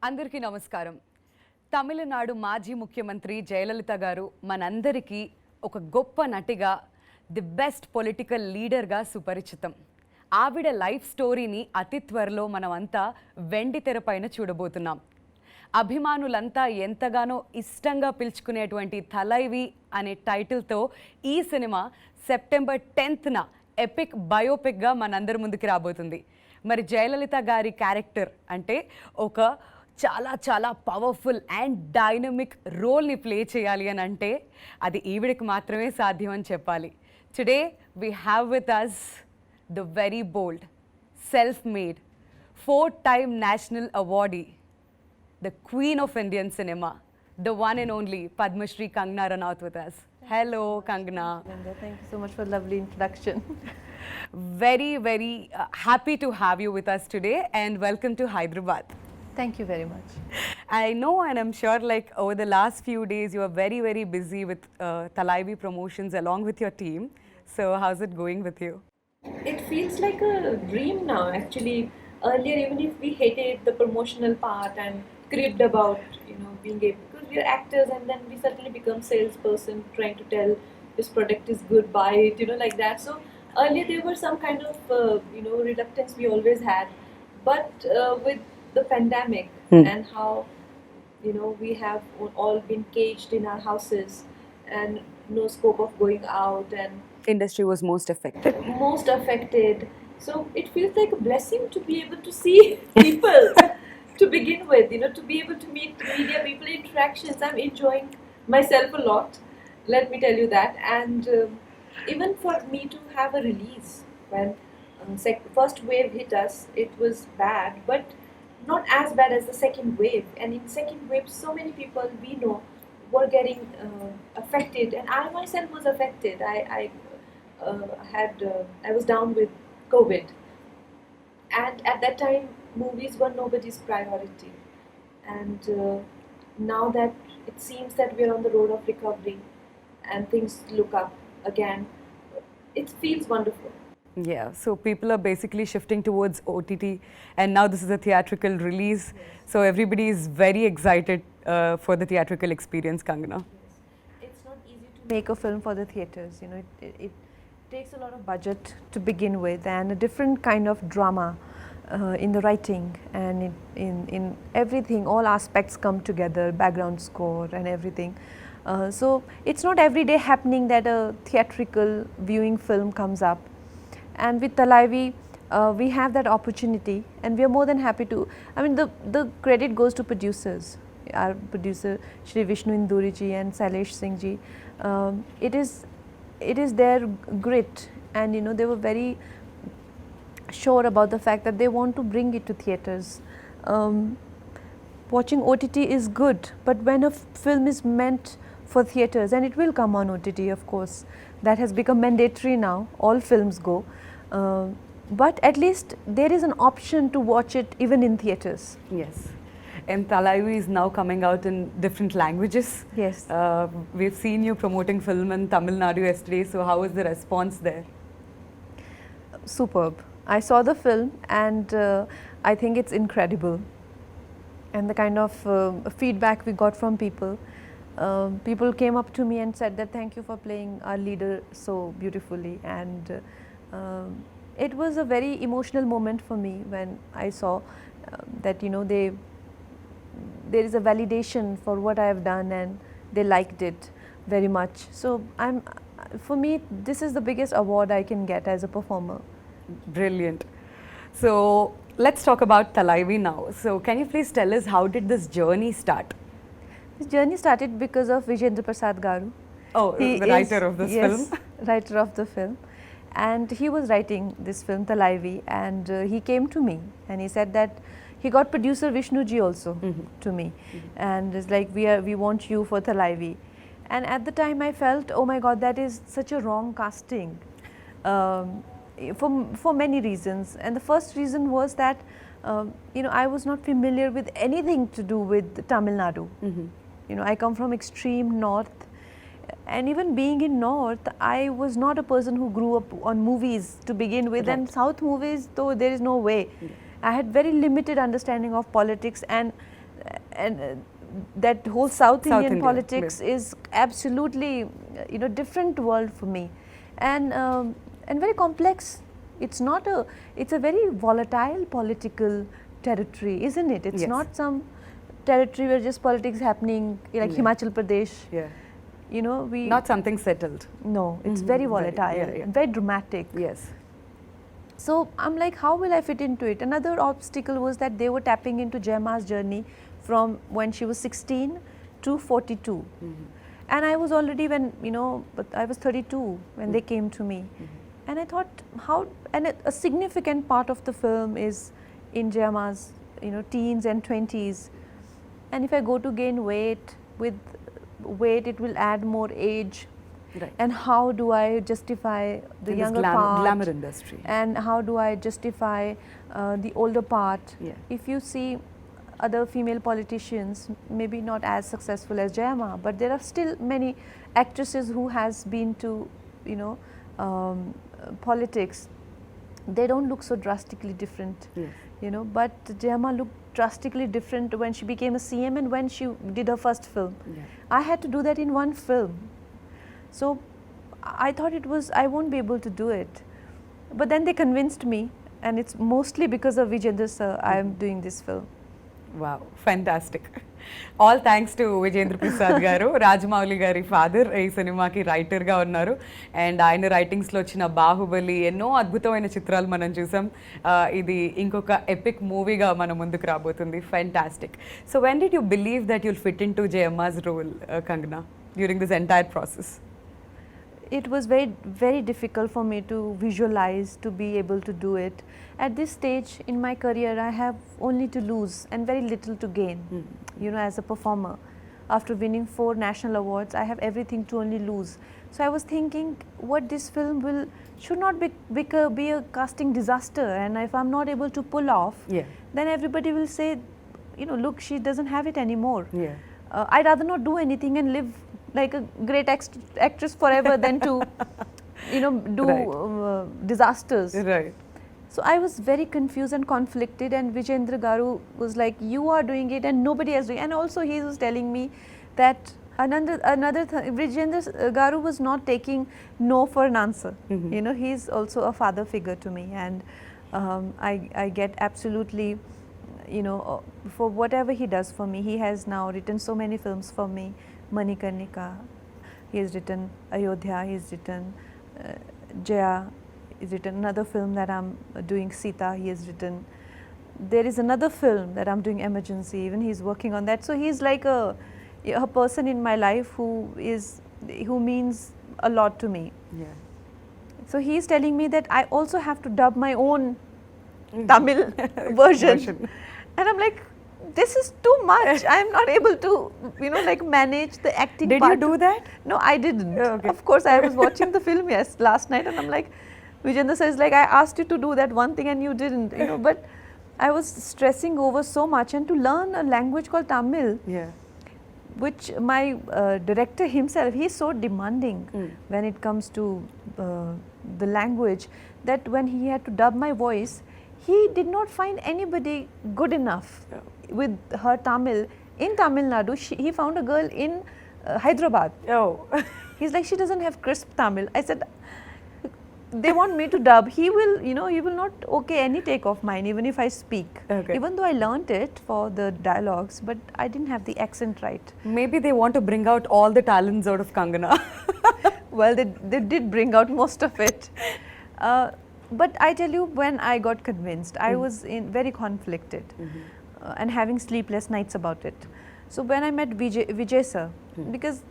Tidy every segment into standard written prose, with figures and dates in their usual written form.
అందరికీ నమస్కారం. తమిళనాడు మాజీ ముఖ్యమంత్రి జయలలిత గారు మనందరికీ ఒక గొప్ప నటిగా, ది బెస్ట్ పొలిటికల్ లీడర్గా సుపరిచితం. ఆవిడ లైఫ్ స్టోరీని అతి త్వరలో మనమంతా వెండి తెరపైన చూడబోతున్నాం. అభిమానులంతా ఎంతగానో ఇష్టంగా పిలుచుకునేటువంటి థలైవి అనే టైటిల్తో ఈ సినిమా సెప్టెంబర్ 10న ఎపిక్ బయోపిక్గా మనందరి ముందుకు రాబోతుంది. మరి జయలలిత గారి క్యారెక్టర్ అంటే ఒక చాలా చాలా పవర్ఫుల్ అండ్ డైనమిక్ రోల్ని ప్లే చేయాలి అని అంటే అది ఈవిడికి మాత్రమే సాధ్యం అని చెప్పాలి. Today we have with us the very bold, self made, 4-time national awardee, the queen of Indian cinema, the one and only Padma Shri Kangana Ranaut with us. Hello, Kangana. Thank you so much for the lovely introduction. Very happy to have you with us today and welcome to Hyderabad. Thank you very much. I know and I'm sure like over the last few days you are very busy with Thalaivii promotions along with your team. So how's it going with you? It feels like a dream now actually. Earlier, even if we hated the promotional part and cribbed about being able, because we're actors and then we suddenly become salesperson trying to tell this product is good, buy it, like that. So earlier there were some kind of reluctance we always had, but with the pandemic and how we have all been caged in our houses and no scope of going out, and Industry was most affected. So it feels like a blessing to be able to see people to begin with, to be able to meet media people, interactions. I'm enjoying myself a lot, let me tell you that. And even for me to have a release when first wave hit us, it was bad, but not as bad as the second wave. And in second wave, so many people we know were getting affected, and I myself was affected. I was down with COVID, and at that time movies were nobody's priority, and now that it seems that we're on the road of recovery and things look up again, it feels wonderful. Yeah, so people are basically shifting towards OTT and now this is a theatrical release. Yes. So everybody is very excited for the theatrical experience, Kangana. Yes. It's not easy to make a film for the theatres, it takes a lot of budget to begin with and a different kind of drama in the writing and in everything. All aspects come together, background score and everything. So it's not every day happening that a theatrical viewing film comes up, and with Thalaivii we have that opportunity and we are more than happy to. I mean, the credit goes to producers, our producer Shri Vishnu Induri ji and Sailesh Singh ji. It is their grit, and they were very sure about the fact that they want to bring it to theatres. Watching OTT is good, but when a film is meant for theatres, and it will come on OTT, of course, that has become mandatory now, all films go, but at least there is an option to watch it even in theatres. Yes, and Thalaivii is now coming out in different languages. Yes. We've seen you promoting film in Tamil Nadu yesterday, so how was the response there? Superb. I saw the film and I think it's incredible, and the kind of feedback we got from people. People came up to me and said that thank you for playing our leader so beautifully, and it was a very emotional moment for me when I saw that there is a validation for what I have done and they liked it very much. So for me this is the biggest award I can get as a performer. Brilliant. So let's talk about Thalaivii now. So can you please tell us how did this journey start? This journey started because of Vijayendra Prasad Garu. Oh, the writer of this film. Yes, writer of the film. And he was writing this film Thalaivii, and he came to me and he said that he got producer Vishnu ji also to me, and it's like we want you for Thalaivii. And at the time I felt, oh my God, that is such a wrong casting. For many reasons, and the first reason was that I was not familiar with anything to do with Tamil Nadu. I come from extreme north, and even being in north, I was not a person who grew up on movies to begin with. Right. And south movies, though there is no way. I had very limited understanding of politics, and and that whole South Indian Indian, politics is absolutely, different world for me, and very complex. It's not a, it's a very volatile political territory, isn't it? It's Yes. not some territory where just politics happening like Yeah. Himachal Pradesh. Yeah. We Not something settled. no, it's Mhm. very Very, volatile, yeah, yeah. and very dramatic. Yes. So I'm like, how will I fit into it? Another obstacle was that they were tapping into Jayama's journey from when she was 16 to 42. And I was already but I was 32 when they came to me. And I thought, a significant part of the film is in Jayama's, teens and 20s. And if I go to gain weight, with weight it will add more age. Right. And how do I justify the In this younger part? glamour industry. And how do I justify the older part? Yeah. If you see other female politicians, maybe not as successful as Jayama, but there are still many actresses who has been to, politics. They don't look so drastically different, Yes. But Jayama looked drastically different when she became a CM and when she did her first film. Yeah. I had to do that in one film. So I thought I won't be able to do it. But then they convinced me, and it's mostly because of Vijayendra sir I am doing this film. Wow, fantastic. All thanks to Vijayendra Prasad garu, Rajamouli gari father ee సినిమాకి writer గా ఉన్నారు and ఆయన writings లో వచ్చిన బాహుబలి ఎన్నో అద్భుతమైన చిత్రాలు మనం చూసాం ఇది ఇంకొక ఎపిక్ మూవీగా మన ముందుకు రాబోతుంది fantastic so when did you believe that you'll fit in to Jayamma's role Kangana during this entire process It was very, very difficult for me to visualize, to be able to do it. At this stage in my career, I have only to lose and very little to gain, as a performer. After winning 4 national awards, I have everything to only lose. So I was thinking, what this film should not be a casting disaster, and if I'm not able to pull off, then everybody will say, look, she doesn't have it anymore. I'd rather not do anything and live like a great actress forever than to, do Right. disasters. Right. So I was very confused and conflicted, and Vijayendra garu was like, you are doing it and nobody else doing it. And also he was telling me that Vijayendra garu was not taking no for an answer. He's also a father figure to me, and I get absolutely, for whatever he does for me. He has now written so many films for me. Manikarnika, he has written Ayodhya, he has written Jaya, he's written another film that I'm doing, Sita, he has written. There is another film that I'm doing, Emergency, even he's working on that. So he's like a person in my life who means a lot to me. Yeah. So he's telling me that I also have to dub my own Tamil version. And I'm like, this is too much. I am not able to, manage the acting Did part. you do that? No, I didn't. Okay. Of course, I was watching the film last night, and I'm like, Vijayendra says like, I asked you to do that one thing and you didn't, but I was stressing over so much, and to learn a language called Tamil, Yeah. which my director himself, he's so demanding when it comes to the language, that when he had to dub my voice, he did not find anybody good enough with her Tamil. In Tamil Nadu, he found a girl in Hyderabad. Oh. He's like, she doesn't have crisp Tamil. I said, they want me to dub. He will, he will not okay any take of mine, even if I speak. Okay. Even though I learnt it for the dialogues, but I didn't have the accent right. Maybe they want to bring out all the talents out of Kangana. Well, they did bring out most of it. But I tell you, when I got convinced, I was very conflicted and having sleepless nights about it. So when I met Vijay sir, because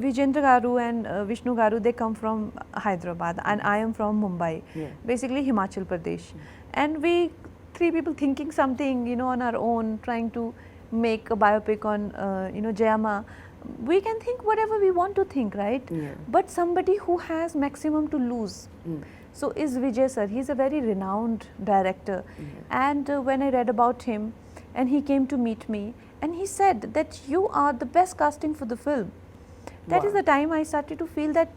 Vijayendra garu and Vishnu garu, they come from Hyderabad and I am from Mumbai, basically Himachal Pradesh. And we 3 people thinking something, on our own, trying to make a biopic on, Jayama. We can think whatever we want to think, right? But somebody who has maximum to lose. So is Vijay sir. He's a very renowned director. And when I read about him, and he came to meet me, and he said that you are the best casting for the film. That is the time I started to feel that,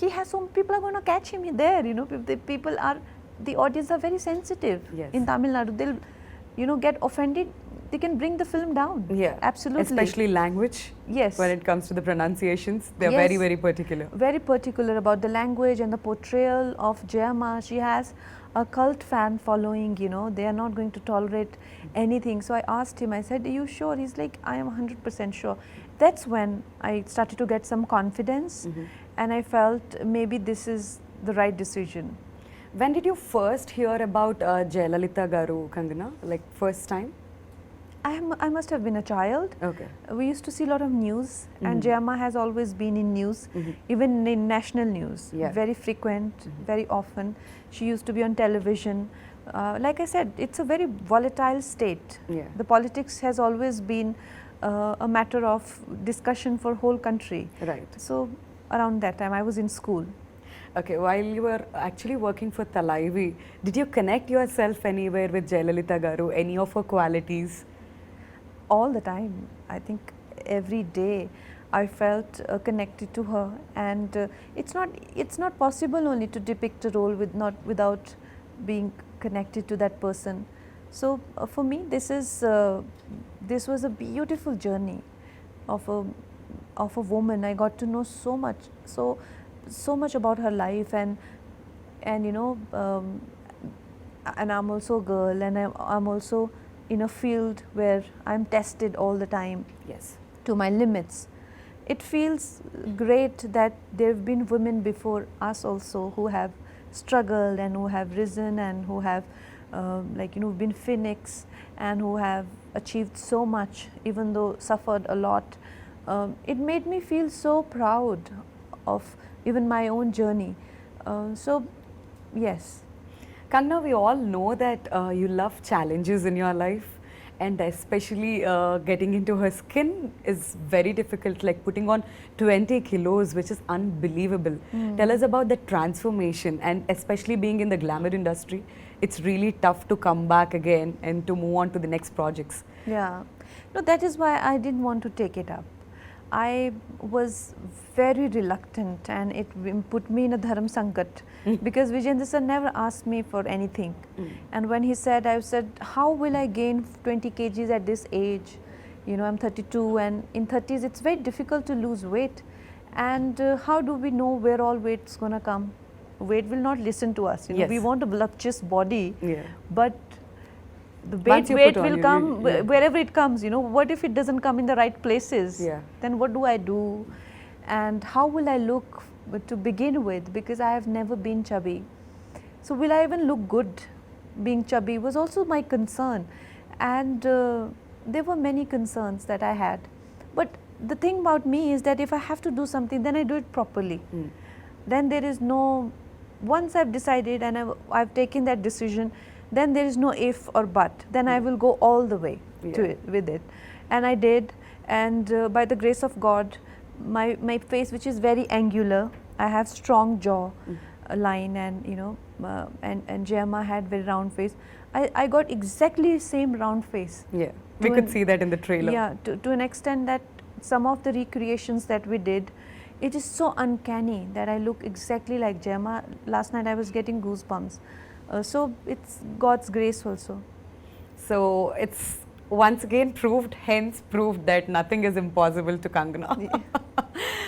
he has some people are going to catch him there. The audience are very sensitive in Tamil Nadu. They'll, get offended they can bring the film down. Yeah, Absolutely. especially language. Yes. When it comes to the pronunciations, they're Yes. very, very particular. Very particular about the language and the portrayal of Jayama. She has a cult fan following, you know, they are not going to tolerate anything. So I asked him, I said, are you sure? He's like, I am 100% sure. That's when I started to get some confidence, and I felt maybe this is the right decision. When did you first hear about Jayalalitha Kangana? Like first time? I must have been a child. Okay. We used to see a lot of news, and Jayama has always been in news, even in national news, Yeah. very frequent, very often. She used to be on television. Like I said, it's a very volatile state. Yeah. The politics has always been a matter of discussion for whole country. Right. So around that time, I was in school. Okay, while you were actually working for Thalaivii, did you connect yourself anywhere with Jayalalitha Garu, any of her qualities? All the time. I think every day I felt connected to her, and it's not possible only to depict a role without being connected to that person. So for me, this was a beautiful journey of a woman. I got to know so much about her life, and you know, and I'm also a girl, and I'm also in a field where I'm tested all the time Yes. to my limits. It feels great that there have been women before us also who have struggled and who have risen and who have like, you know, been phoenix and who have achieved so much, even though suffered a lot. It made me feel so proud of even my own journey. So yes. Kangana, we all know that you love challenges in your life, and especially getting into her skin is very difficult, like putting on 20 kilos, which is unbelievable. Tell us about the transformation, and especially being in the glamour industry, it's really tough to come back again and to move on to the next projects. Yeah, no, that is why I didn't want to take it up. I was very reluctant, and it put me in a dharam sankat because Vijayendra sir never asked me for anything. And when he said, I said, how will I gain 20 kgs at this age? You know, I'm 32, and in 30s it's very difficult to lose weight. And how do we know where all weight's gonna come? Weight will not listen to us. You know, Yes. we want a voluptuous body, Yeah. but the Once you weight put on, will you come really- yeah. wherever it comes. You know, what if it doesn't come in the right places? Yeah. Then what do I do? And how will I look to begin with? Because I have never been chubby. So will I even look good being chubby was also my concern. And there were many concerns that I had. But the thing about me is that if I have to do something, then I do it properly. Then there is no, once I've decided and I've taken that decision, then there is no if or but. Then I will go all the way to Yeah. it, with it. And I did. And by the grace of God, my face, which is very angular, I have strong jaw line, and you know, and Jayama had very round face. I got exactly same round face. Yeah, we To could an- see that in the trailer. Yeah, to an extent that some of the recreations that we did, it is so uncanny that I look exactly like Jayama. Last night I was getting goosebumps. So it's God's grace also. So it's once again proved that nothing is impossible to Kangana.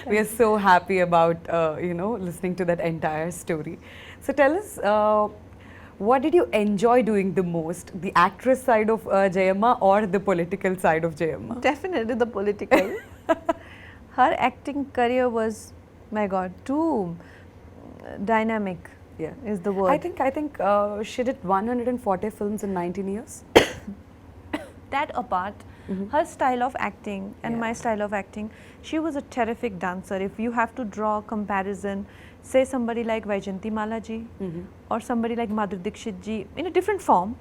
We are so happy about you know, listening to that entire story. So tell us, what did you enjoy doing the most, the actress side of Jayama or the political side of Jayama? Definitely the political. Her acting career was, my God, too dynamic. Yeah. Is the word. I think she did 140 films in 19 years. That apart, her style of acting and Yeah. my style of acting, she was a terrific dancer. If you have to draw a comparison, say somebody like Vaijayanti Mala ji or somebody like Madhuri Dixit ji in a different form.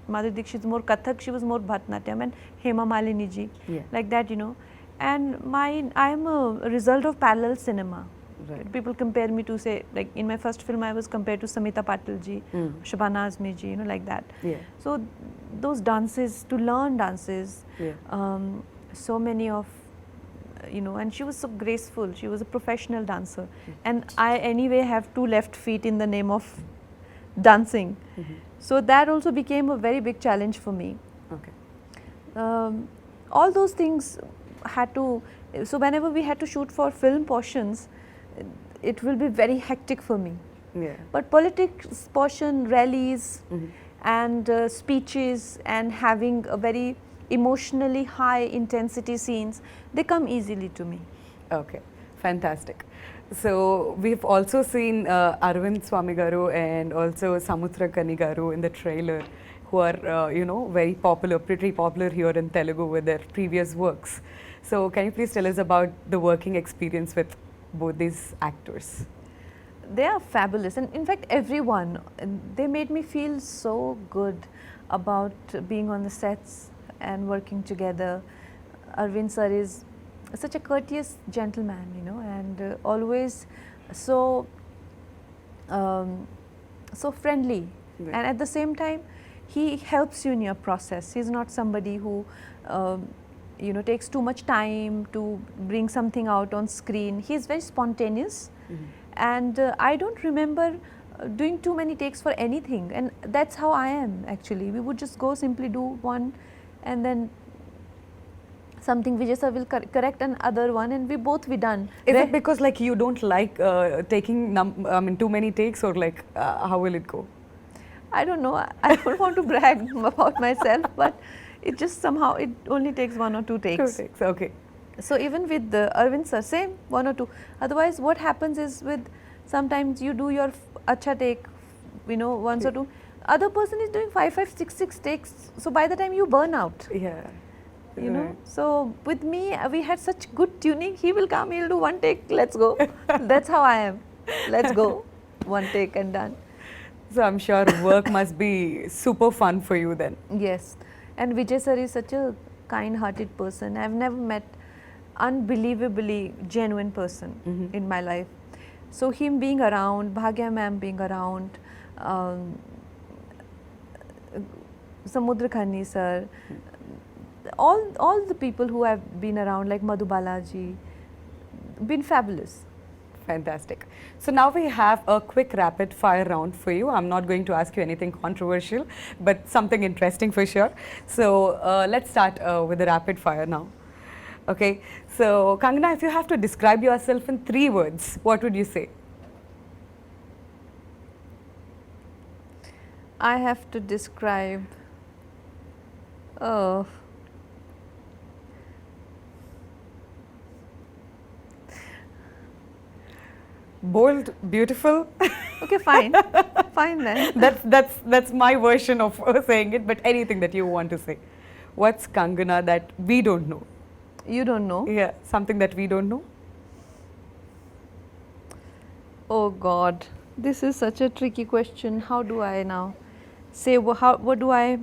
Madhuri Dixit is more Kathak, she was more Bharatanatyam, and Hema Malini ji, Yeah. like that, you know. And I am a result of parallel cinema. Right. People compare me to, say, like in my first film I was compared to Samita Patil ji, Shabana Azmi ji, you know, like that. Yeah. So those dances, to learn dances, Yeah. so many of, you know, and she was so graceful. She was a professional dancer. And I anyway have 2 left feet in the name of dancing. So that also became a very big challenge for me. Okay. All those things had to, so whenever we had to shoot for film portions, it will be very hectic for me. Yeah. But politics portion, rallies Mhm. and speeches and having a very emotionally high intensity scenes, they come easily to me. Okay, fantastic. So we've also seen Arvind Swami Garu and also Samutrakani Garu in the trailer, who are very popular, pretty popular here in Telugu with their previous works. So can you please tell us about the working experience with both these actors? They are fabulous, and in fact everyone, they made me feel so good about being on the sets and working together. Arvind sir is such a courteous gentleman, and always so so friendly. Right. And at the same time, he helps you in your process. He's not somebody who takes too much time to bring something out on screen. He's very spontaneous. And I don't remember doing too many takes for anything, and that's how I am actually. We would just go simply do one, and then something Vijay sir will correct another one, and we both be done. Is it because like you don't like taking too many takes, or like how will it go? I don't know. I don't want to brag about myself, but it just somehow it only takes 1 or 2 takes. 2 takes, okay. So even with the Arvind sir, same 1 or 2. Otherwise, what happens is with sometimes you do your acha take, once or two. Other person is doing 5, 6 takes. So by the time you burn out, Yeah. Right. So with me, we had such good tuning. He will come, he'll do 1 take. Let's go. That's how I am. Let's go. 1 take and done. So I'm sure work must be super fun for you then. Yes. And Vijay sir is such a kind-hearted person. I've never met unbelievably genuine person in my life. So him being around, Bhagya ma'am being around, Samudra Khani sir, all the people who have been around, like Madhu Balaji, been fabulous. Fantastic. So now we have a quick rapid fire round for you. I'm not going to ask you anything controversial, but something interesting for sure. So let's start with the rapid fire now. Okay. So Kangana, if you have to describe yourself in 3 words, what would you say? I have to describe. Oh. Bold, beautiful. Okay, fine. Fine then. That's my version of saying it, but anything that you want to say. What's Kangana that we don't know? You don't know? Yeah, something that we don't know. Oh God, this is such a tricky question. How do I now say, what do I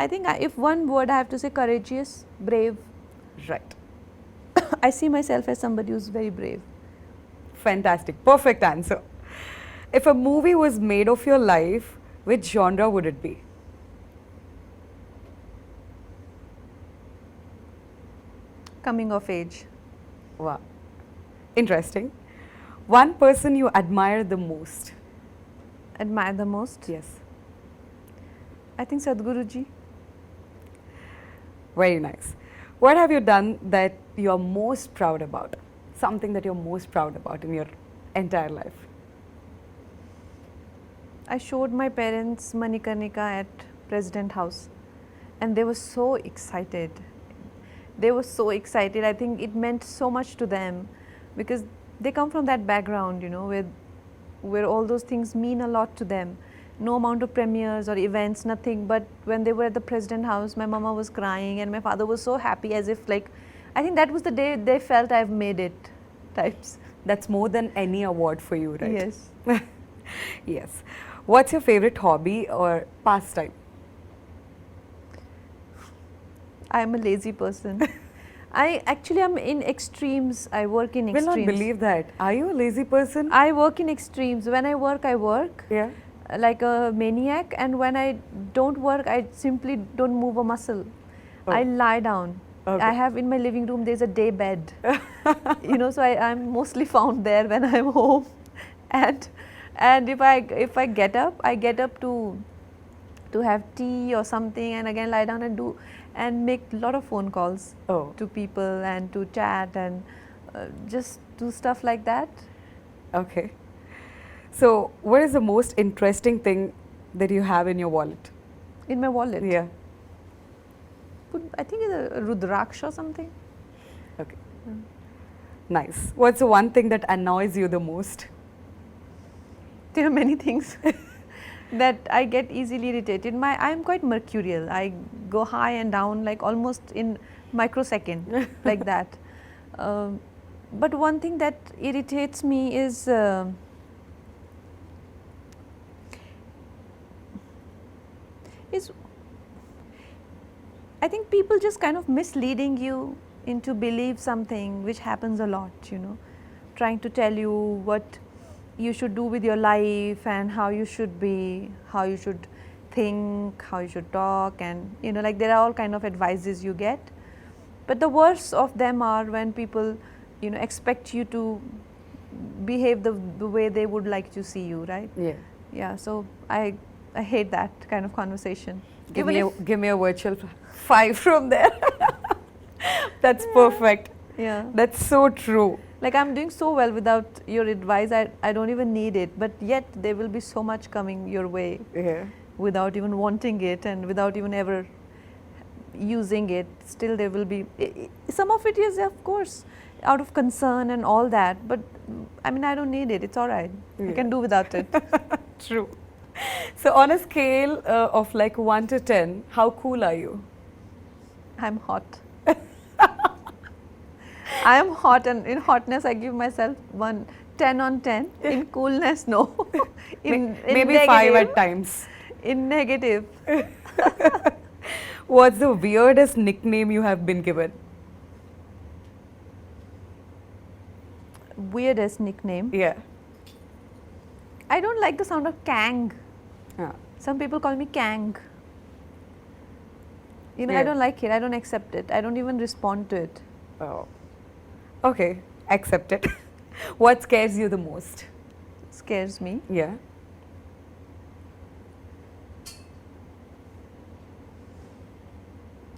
think if one word I have to say, courageous, brave. Right. I see myself as somebody who's very brave. Fantastic. Perfect answer. If a movie was made of your life, which genre would it be? Coming of age. Wow. Interesting. One person you admire the most? Admire the most? Yes. I think Sadhguruji. Very nice. What have you done that you're most proud about? Something that you're most proud about in your entire life? I showed my parents Manikarnika at President House, and they were so excited. They were so excited. I think it meant so much to them because they come from that background, where all those things mean a lot to them. No amount of premieres or events, nothing. But when they were at the President House, my mama was crying and my father was so happy, as if like, I think that was the day they felt I've made it, types. That's more than any award for you, right? Yes. Yes. What's your favorite hobby or pastime? I'm a lazy person. I actually am in extremes. I work in Will extremes. not believe that. Are you a lazy person? I work in extremes. When I work Yeah. like a maniac, and when I don't work, I simply don't move a muscle. Oh. I lie down. Okay. I have in my living room, there's a day bed. So I'm mostly found there when I'm home. And if I get up, I get up to have tea or something, and again lie down and do. and make a lot of phone calls Oh. to people and to chat and just do stuff like that. Okay. So, what is the most interesting thing that you have in your wallet? In my wallet. Yeah. I think it's a Rudraksh or something. Okay. Nice. What's the one thing that annoys you the most? There are many things that I get easily irritated. I'm quite mercurial. I go high and down like almost in microsecond, like that. But one thing that irritates me is I think people just kind of misleading you into believe something, which happens a lot, you know, trying to tell you what you should do with your life and how you should be, how you should think, how you should talk, and you know, like there are all kind of advices you get. But the worst of them are when people, you know, expect you to behave the way they would like to see you, right? Yeah. Yeah, so I hate that kind of conversation. Give me a virtual 5 from there. That's perfect. Yeah. That's so true. Like I'm doing so well without your advice, I don't even need it, but yet there will be so much coming your way Yeah. without even wanting it and without even ever using it. Still there will be, some of it is of course out of concern and all that, but I mean I don't need it, it's alright. I can do without it. True. So on a scale of like 1 to 10, how cool are you? I'm hot. I am hot, and in hotness I give myself 10 on 10. In coolness, no. in Maybe negative, 5 at times. In negative. What's the weirdest nickname you have been given? Weirdest nickname. Yeah. I don't like the sound of Kang. Ah. Some people call me Kang. You know, Yeah. I don't like it. I don't accept it. I don't even respond to it. Oh. Okay, accept it. What scares you the most? It scares me. Yeah.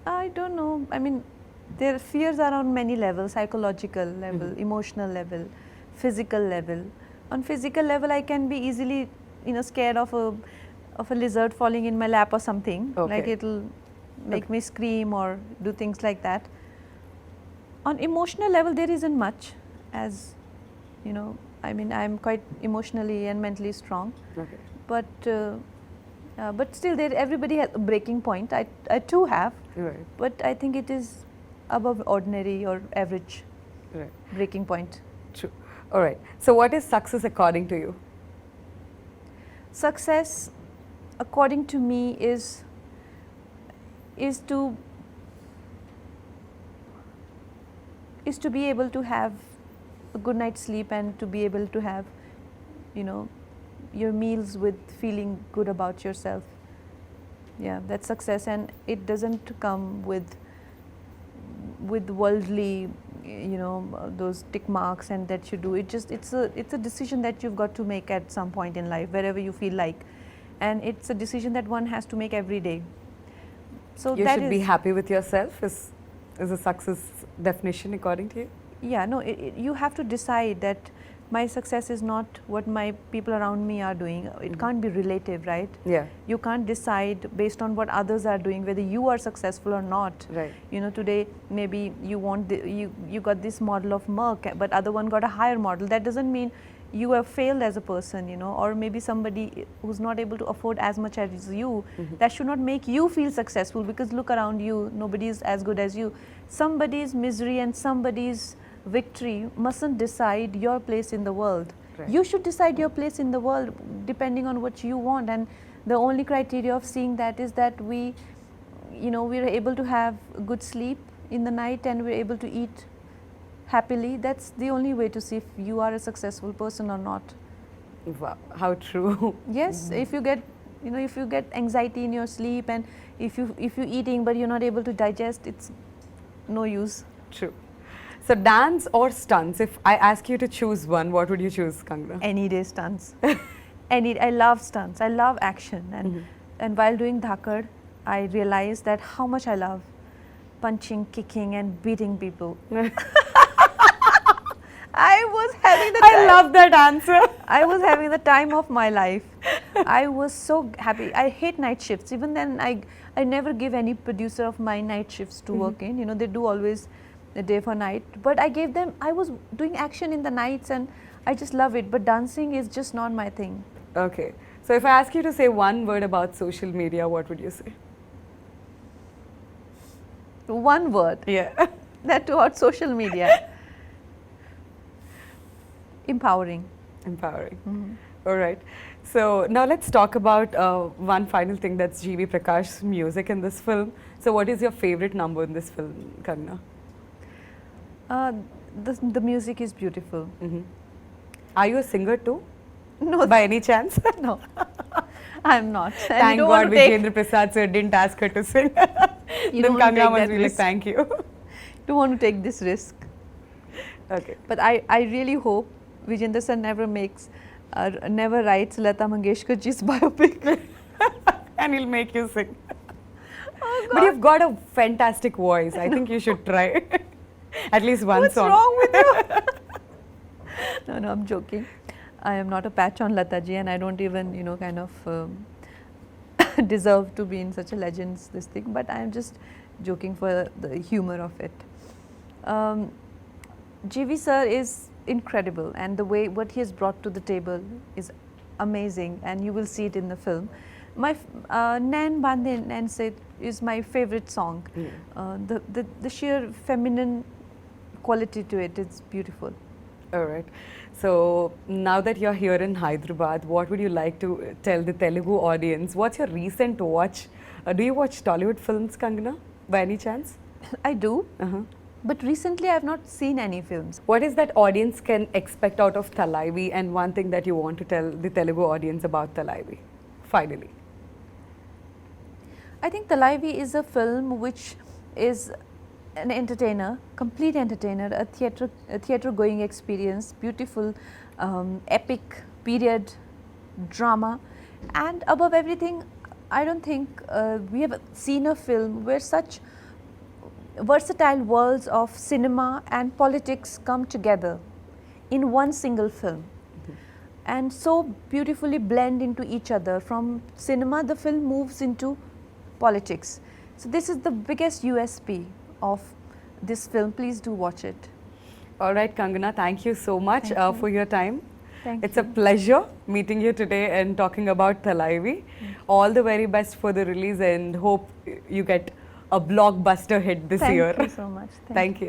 I don't know. I mean, their fears are on many levels: psychological level, emotional level, physical level. On physical level, I can be easily, you know, scared of a lizard falling in my lap or something. Okay. Like it'll make me scream or do things like that. On emotional level, there isn't much, as you know. I mean, I'm quite emotionally and mentally strong. Okay. But still, everybody has a breaking point. I too have. Right. But I think it is above ordinary or average Right. breaking point. True. All right. So, what is success according to you? Success, according to me, is to be able to have a good night's sleep and to be able to have, you know, your meals with feeling good about yourself. Yeah, that's success, and it doesn't come with worldly, you know, those tick marks and that you do. It's a decision that you've got to make at some point in life, wherever you feel like, and it's a decision that one has to make every day. So You that should be is- happy with yourself. Is a success definition according to you? Yeah, no, you have to decide that my success is not what my people around me are doing. It can't be relative, right? Yeah. You can't decide based on what others are doing whether you are successful or not. Right. You know, today maybe you want you got this model of Merc, but other one got a higher model. That doesn't mean you have failed as a person, you know, or maybe somebody who's not able to afford as much as you. That should not make you feel successful, because look around you, nobody is as good as you. Somebody's misery and somebody's victory mustn't decide your place in the world. Right. You should decide your place in the world depending on what you want, and the only criteria of seeing that is that we, you know, we're able to have good sleep in the night and we're able to eat happily. That's the only way to see if you are a successful person or not. Wow, how true. Yes, if you get, you know, if you get anxiety in your sleep, and if you're eating but you're not able to digest, it's no use. True. So, dance or stunts? If I ask you to choose one, what would you choose, Kangana? Any day stunts. I love stunts. I love action, and while doing Dhakad, I realized that how much I love punching, kicking, and beating people. I was having the I love that answer. I was having the time of my life. I was so happy. I hate night shifts. Even then, I never give any producer of my night shifts to work in. You know, they do always the day for night. But I gave them, I was doing action in the nights and I just love it. But dancing is just not my thing. Okay. So if I ask you to say one word about social media, what would you say? One word. Yeah. That toward social media. Empowering. Empowering. All right. So now let's talk about one final thing, that's G.V. Prakash's music in this film. So what is your favorite number in this film, Kangana? The music is beautiful. Are you a singer too? No, By any chance? no, I'm not. And Thank you don't God want to take, Vijayendra Prasad sir didn't ask her to sing. You Then don't want to Kangana take must that be like, risk. thank you. don't want to take this risk. Okay. But I really hope Vijayendra sir never writes Lata Mangeshkar ji's biopic. And he'll make you sing. Oh, But you've got a fantastic voice. I think you should try. At least one What's song. wrong with you? No, I'm joking. I am not a patch on Lata ji, and I don't even, you know, kind of deserve to be in such a legend's this thing. But I am just joking for the humor of it. GV sir is incredible, and the way what he has brought to the table is amazing, and you will see it in the film. My Nan Bande Nan Se is my favorite song. The sheer feminine quality to it is beautiful. All right. So now that you're here in Hyderabad, what would you like to tell the Telugu audience? What's your recent watch? Do you watch Tollywood films, Kangana, by any chance? I do, but recently I have not seen any films. What is that audience can expect out of Thalaivii, and one thing that you want to tell the Telugu audience about Thalaivii, finally? I think Thalaivii is a film which is an entertainer, complete entertainer, a theatre going experience, beautiful, epic period drama, and above everything, I don't think we have seen a film where such versatile worlds of cinema and politics come together in one single film and so beautifully blend into each other. From cinema, the film moves into politics. So this is the biggest USP of this film. Please do watch it. All right, Kangana, thank you so much Thank you. for your time. Thank It's you. a pleasure meeting you today and talking about Thalaivii. All the very best for the release, and hope you get a blockbuster hit this year. Thank you so much. Thank you.